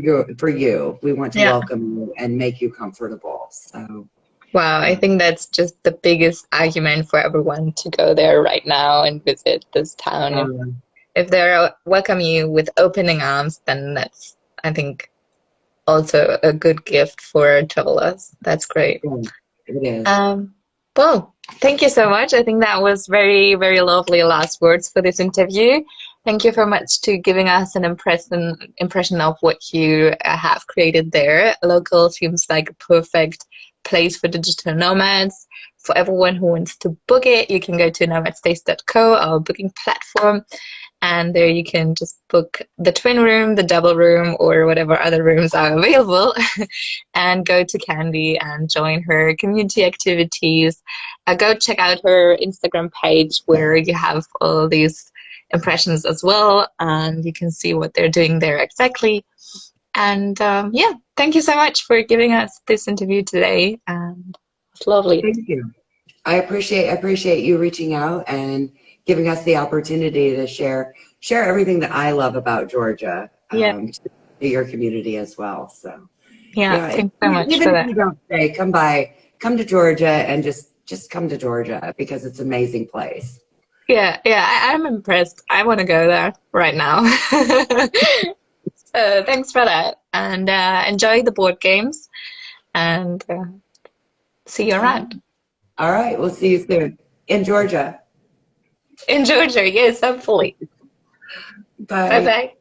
you. We want to Yeah. welcome you and make you comfortable. So Wow, I think that's just the biggest argument for everyone to go there right now and visit this town. If they're welcome you with opening arms, then that's, I think, also a good gift for travelers. That's great. it is. Well, thank you so much. I think that was very, very lovely last words for this interview. Thank you very much to giving us an impression of what you have created there. Local seems like a perfect place for digital nomads. For everyone who wants to book it, you can go to nomadstays.co, our booking platform, and there you can just book the twin room, the double room, or whatever other rooms are available, and go to Candy and join her community activities. Go check out her Instagram page where you have all these impressions as well, and you can see what they're doing there exactly. And yeah, thank you so much for giving us this interview today. And it's lovely. Thank you. I appreciate you reaching out and giving us the opportunity to share everything that I love about Georgia to your community as well. So yeah, thanks so much even for if that. you don't say, come to Georgia and just come to Georgia because it's an amazing place. Yeah, I'm impressed. I want to go there right now. So thanks for that, and enjoy the board games, and see you around. All right, we'll see you soon in Georgia. In Georgia, yes, hopefully. Bye. Bye-bye.